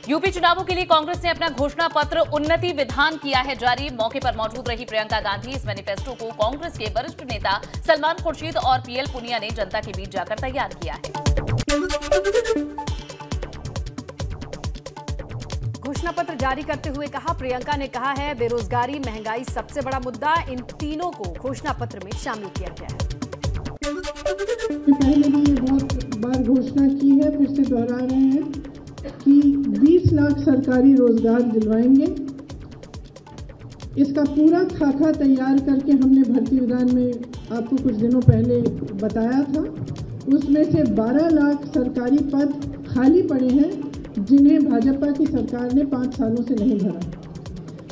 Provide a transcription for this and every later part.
UP चुनावों के लिए कांग्रेस ने अपना घोषणा पत्र उन्नति विधान किया है जारी। मौके पर मौजूद रही प्रियंका गांधी इस मैनिफेस्टो को कांग्रेस के वरिष्ठ नेता सलमान खुर्शीद और पीएल पुनिया ने जनता के बीच जाकर तैयार किया है। घोषणा पत्र जारी करते हुए प्रियंका ने कहा है, बेरोजगारी, महंगाई सबसे बड़ा मुद्दा, इन तीनों को घोषणा पत्र में शामिल किया गया है। पहले भी ये बहुत बार घोषणा की है, फिर से दोहरा रहे हैं कि 20 लाख सरकारी रोजगार दिलवाएंगे। इसका पूरा खाका तैयार करके हमने भर्ती विधान में आपको कुछ दिनों पहले बताया था। उसमें से 12 लाख सरकारी पद खाली पड़े हैं जिन्हें भाजपा की सरकार ने 5 सालों से नहीं भरा।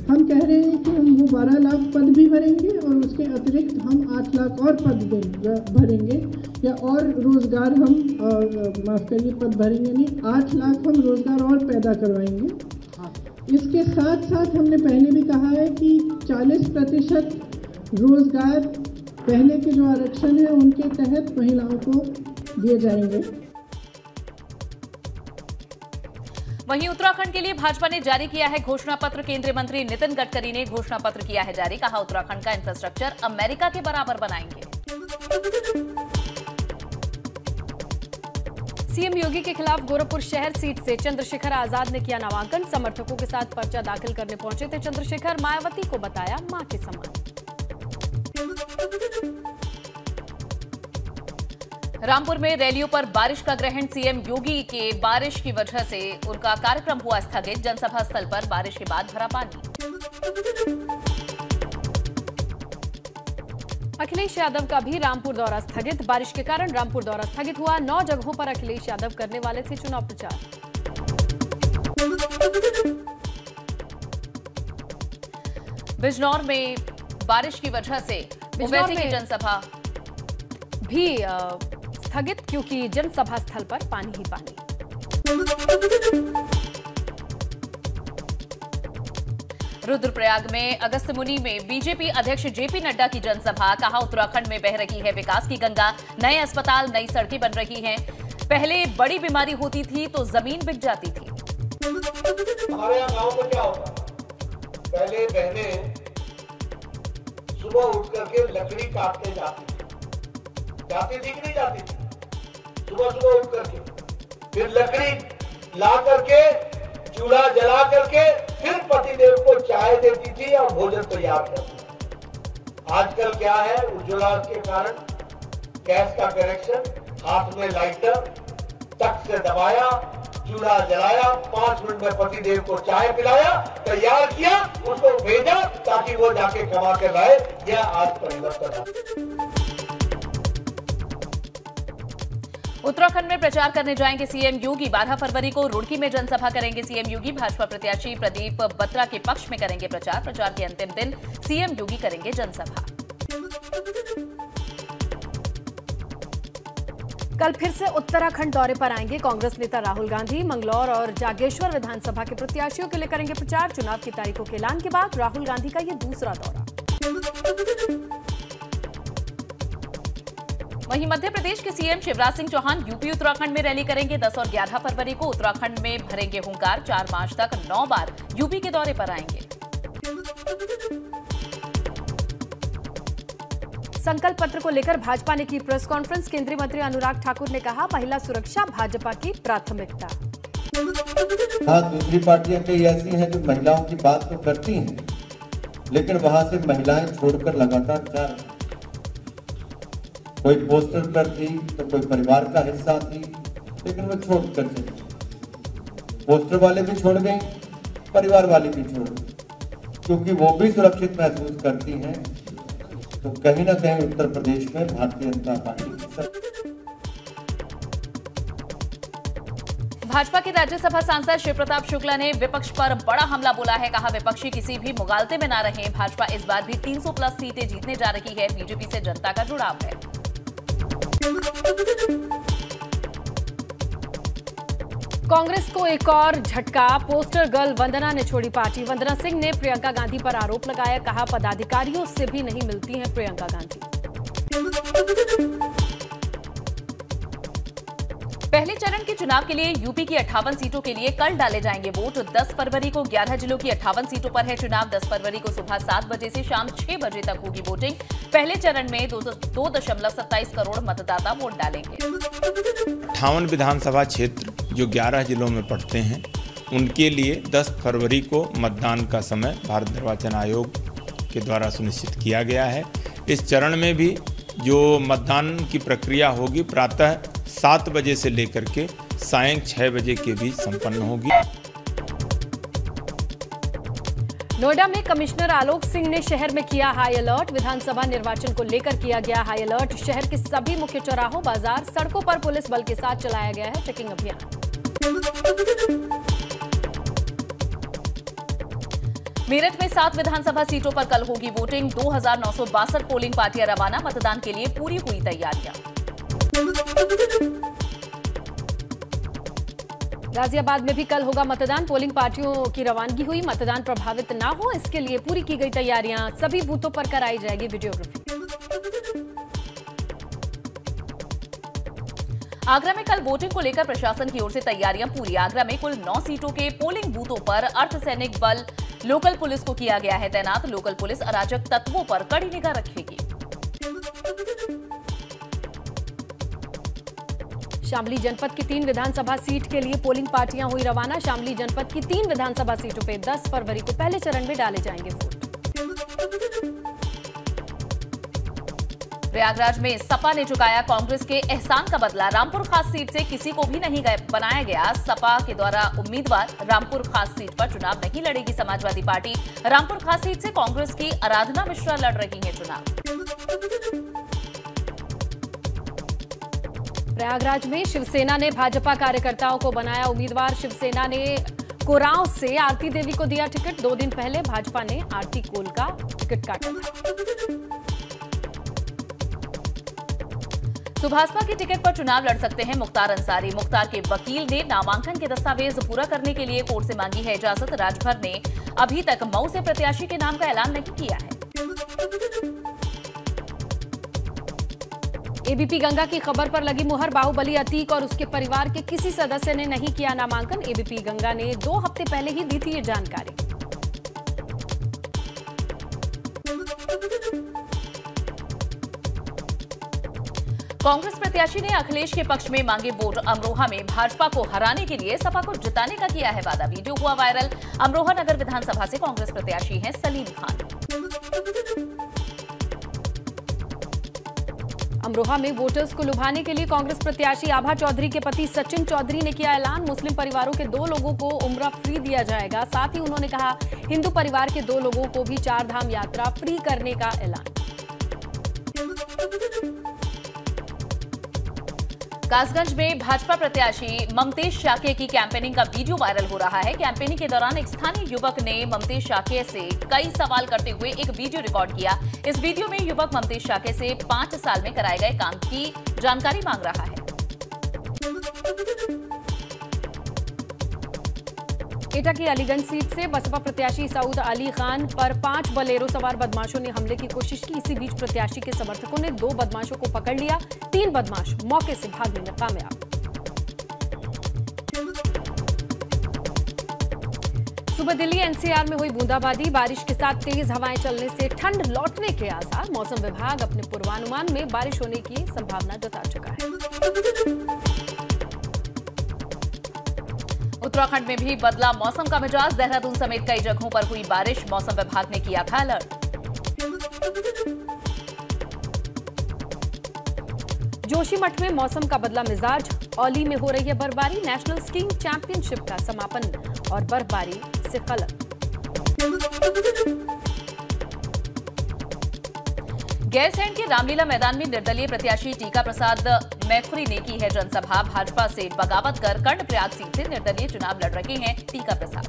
हम कह रहे हैं कि हम वो 12 लाख पद भी भरेंगे और उसके अतिरिक्त हम 8 लाख और पद भरेंगे या और रोजगार हम माफ़ करिए पद भरेंगे नहीं, 8 लाख हम रोजगार और पैदा करवाएंगे। इसके साथ साथ हमने पहले भी कहा है कि 40% रोजगार पहले के जो आरक्षण है उनके तहत महिलाओं को दिए जाएंगे। वहीं उत्तराखंड के लिए भाजपा ने जारी किया है घोषणा पत्र। केंद्रीय मंत्री नितिन गडकरी ने घोषणा पत्र किया है जारी। कहा, उत्तराखंड का इंफ्रास्ट्रक्चर अमेरिका के बराबर बनाएंगे। सीएम योगी के खिलाफ गोरखपुर शहर सीट से चंद्रशेखर आजाद ने किया नामांकन। समर्थकों के साथ पर्चा दाखिल करने पहुंचे थे चंद्रशेखर। मायावती को बताया मां के समान। रामपुर में रैलियों पर बारिश का ग्रहण। सीएम योगी के बारिश की वजह से उनका कार्यक्रम हुआ स्थगित। जनसभा स्थल पर बारिश के बाद भरा पानी। अखिलेश यादव का भी रामपुर दौरा स्थगित। बारिश के कारण रामपुर दौरा स्थगित हुआ। 9 जगहों पर अखिलेश यादव करने वाले थे चुनाव प्रचार। बिजनौर में बारिश की वजह से ओवैसी की जनसभा भी स्थगित, क्योंकि जनसभा स्थल पर पानी ही पानी। रुद्रप्रयाग में अगस्त्यमुनि में बीजेपी अध्यक्ष जेपी नड्डा की जनसभा। कहा, उत्तराखंड में बह रही है विकास की गंगा। नए अस्पताल, नई सड़कें बन रही हैं। पहले बड़ी बीमारी होती थी तो जमीन बिक जाती थी। हमारे यहाँ गांव में क्या होता, पहले बहनें सुबह उठ करके लकड़ी काटने जाती थी कि नहीं जाती थी? सुबह सुबह उठ करके फिर लकड़ी ला करके चूल्हा जला करके फिर पतिदेव को चाय देती थी और भोजन तैयार करती थी। आजकल क्या है, उज्ज्वला के कारण गैस का कनेक्शन, हाथ में लाइटर, तक से दबाया, चूल्हा जलाया, 5 मिनट में पतिदेव को चाय पिलाया, तैयार किया, उसको भेजा ताकि वो जाके कमा कर लाए। यह आज परिवर्तन है। उत्तराखंड में प्रचार करने जाएंगे सीएम योगी। 12 फरवरी को रुड़की में जनसभा करेंगे सीएम योगी। भाजपा प्रत्याशी प्रदीप बत्रा के पक्ष में करेंगे प्रचार। प्रचार के अंतिम दिन सीएम योगी करेंगे जनसभा। कल फिर से उत्तराखंड दौरे पर आएंगे कांग्रेस नेता राहुल गांधी। मंगलौर और जागेश्वर विधानसभा के प्रत्याशियों के लिए करेंगे प्रचार। चुनाव की तारीखों के ऐलान के बाद राहुल गांधी का यह दूसरा दौरा। वहीं मध्य प्रदेश के सीएम शिवराज सिंह चौहान यूपी उत्तराखंड में रैली करेंगे। 10 और 11 फरवरी को उत्तराखंड में भरेंगे हुंकार। 4 मार्च तक 9 बार यूपी के दौरे पर आएंगे। संकल्प पत्र को लेकर भाजपा ने की प्रेस कॉन्फ्रेंस। केंद्रीय मंत्री अनुराग ठाकुर ने कहा, महिला सुरक्षा भाजपा की प्राथमिकता। हाँ, दूसरी पार्टियां कई ऐसी हैं जो महिलाओं की बात तो करती हैं, लेकिन वहां से महिलाएं छोड़कर लगातार जा रही। कोई पोस्टर पर थी तो कोई परिवार का हिस्सा थी, लेकिन वो छोड़ कर चली। पोस्टर वाले भी छोड़ गए, परिवार वाले भी छोड़ गए, क्योंकि वो भी सुरक्षित महसूस करती हैं। तो कहीं ना कहीं उत्तर प्रदेश में भारतीय जनता पार्टी भाजपा के राज्यसभा सांसद शिव प्रताप शुक्ला ने विपक्ष पर बड़ा हमला बोला है। कहा, विपक्षी किसी भी मुगालते में ना रहे। भाजपा इस बार भी 300+ सीटें जीतने जा रही है। बीजेपी से जनता का जुड़ाव है। कांग्रेस को एक और झटका। पोस्टर गर्ल वंदना ने छोड़ी पार्टी। वंदना सिंह ने प्रियंका गांधी पर आरोप लगाया। कहा, पदाधिकारियों से भी नहीं मिलती हैं प्रियंका गांधी। पहले चरण के चुनाव के लिए यूपी की 58 सीटों के लिए कल डाले जाएंगे वोट। 10 फरवरी को 11 जिलों की 58 सीटों पर है चुनाव। 10 फरवरी को सुबह 7 बजे से शाम 6 बजे तक होगी वोटिंग। पहले चरण में 2.27 करोड़ मतदाता वोट डालेंगे। 58 विधानसभा क्षेत्र जो 11 जिलों में पड़ते हैं, उनके लिए 10 फरवरी को मतदान का समय भारत निर्वाचन आयोग के द्वारा सुनिश्चित किया गया है। इस चरण में भी जो मतदान की प्रक्रिया होगी प्रातः 7 बजे से लेकर के सायं 6 बजे के बीच संपन्न होगी। नोएडा में कमिश्नर आलोक सिंह ने शहर में किया हाई अलर्ट। विधानसभा निर्वाचन को लेकर किया गया हाई अलर्ट। शहर के सभी मुख्य चौराहों, बाजार, सड़कों पर पुलिस बल के साथ चलाया गया है चेकिंग अभियान। मेरठ में 7 विधानसभा सीटों पर कल होगी वोटिंग। 2962 पोलिंग पार्टियां रवाना। मतदान के लिए पूरी हुई तैयारियां। गाजियाबाद में भी कल होगा मतदान। पोलिंग पार्टियों की रवानगी हुई। मतदान प्रभावित ना हो, इसके लिए पूरी की गई तैयारियां। सभी बूथों पर कराई जाएगी वीडियोग्राफी। आगरा में कल वोटिंग को लेकर प्रशासन की ओर से तैयारियां पूरी। आगरा में कुल 9 सीटों के पोलिंग बूथों पर अर्धसैनिक बल, लोकल पुलिस को किया गया है तैनात। लोकल पुलिस अराजक तत्वों पर कड़ी निगाह रखेगी। शामली जनपद की 3 विधानसभा सीट के लिए पोलिंग पार्टियां हुई रवाना। शामली जनपद की 3 विधानसभा सीटों पे 10 फरवरी को पहले चरण में डाले जाएंगे वोट। प्रयागराज में सपा ने चुकाया कांग्रेस के एहसान का बदला। रामपुर खास सीट से किसी को भी नहीं बनाया गया। सपा के द्वारा उम्मीदवार रामपुर खास सीट पर चुनाव नहीं लड़ेगी समाजवादी पार्टी। रामपुर खास सीट से कांग्रेस की आराधना मिश्रा लड़ रही हैं चुनाव। प्रयागराज में शिवसेना ने भाजपा कार्यकर्ताओं को बनाया उम्मीदवार। शिवसेना ने कोरांव से आरती देवी को दिया टिकट। 2 दिन पहले भाजपा ने आरती कोल का टिकट काटा था। सुभाषपा की टिकट पर चुनाव लड़ सकते हैं मुख्तार अंसारी। मुख्तार के वकील ने नामांकन के दस्तावेज पूरा करने के लिए कोर्ट से मांगी है इजाजत। राजभर ने अभी तक मऊ से प्रत्याशी के नाम का ऐलान नहीं किया है। एबीपी गंगा की खबर पर लगी मुहर। बाहुबली अतीक और उसके परिवार के किसी सदस्य ने नहीं किया नामांकन। एबीपी गंगा ने 2 हफ्ते पहले ही दी थी ये जानकारी। कांग्रेस प्रत्याशी ने अखिलेश के पक्ष में मांगे वोट। अमरोहा में भाजपा को हराने के लिए सपा को जिताने का किया है वादा। वीडियो हुआ वायरल। अमरोहा नगर विधानसभा से कांग्रेस प्रत्याशी हैं सलीम खान। अमरोहा में वोटर्स को लुभाने के लिए कांग्रेस प्रत्याशी आभा चौधरी के पति सचिन चौधरी ने किया ऐलान। मुस्लिम परिवारों के 2 लोगों को उम्रा फ्री दिया जाएगा। साथ ही उन्होंने कहा हिंदू परिवार के 2 लोगों को भी 4 धाम यात्रा फ्री करने का ऐलान। कासगंज में भाजपा प्रत्याशी ममतेश शाक्य की कैंपेनिंग का वीडियो वायरल हो रहा है। कैंपेनिंग के दौरान एक स्थानीय युवक ने ममतेश शाक्य से कई सवाल करते हुए एक वीडियो रिकॉर्ड किया। इस वीडियो में युवक ममतेश शाक्य से 5 साल में कराए गए काम की जानकारी मांग रहा है। एटा की अलीगंज सीट से बसपा प्रत्याशी सऊद अली खान पर 5 बोलेरो सवार बदमाशों ने हमले की कोशिश की। इसी बीच प्रत्याशी के समर्थकों ने 2 बदमाशों को पकड़ लिया। 3 बदमाश मौके से भागने में कामयाब। सुबह दिल्ली एनसीआर में हुई बूंदाबांदी। बारिश के साथ तेज हवाएं चलने से ठंड लौटने के आसार। मौसम विभाग अपने पूर्वानुमान में बारिश होने की संभावना जता चुका है। उत्तराखंड में भी बदला मौसम का मिजाज। देहरादून समेत कई जगहों पर हुई बारिश। मौसम विभाग ने किया था अलर्ट। जोशीमठ में मौसम का बदला मिजाज। औली में हो रही है बर्फबारी। नेशनल स्कीइंग चैंपियनशिप का समापन और बर्फबारी से खलल। गैरसैंण के रामलीला मैदान में निर्दलीय प्रत्याशी टीका प्रसाद मैखुरी ने की है जनसभा। भाजपा से बगावत कर कर्णप्रयाग सीट से निर्दलीय चुनाव लड़ रहे हैं टीका प्रसाद।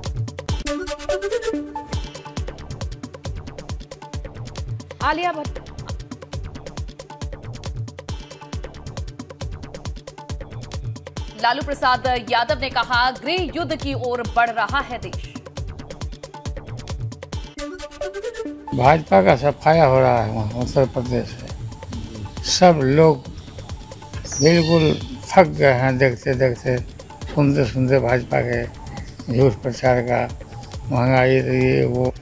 आलिया भट्ट लालू प्रसाद यादव ने कहा गृह युद्ध की ओर बढ़ रहा है देश। भाजपा का सफाया हो रहा है वहाँ उत्तर प्रदेश में। सब लोग बिल्कुल थक गए हैं देखते देखते, सुनते सुनते भाजपा के झूठ प्रचार का, महंगाई ये वो।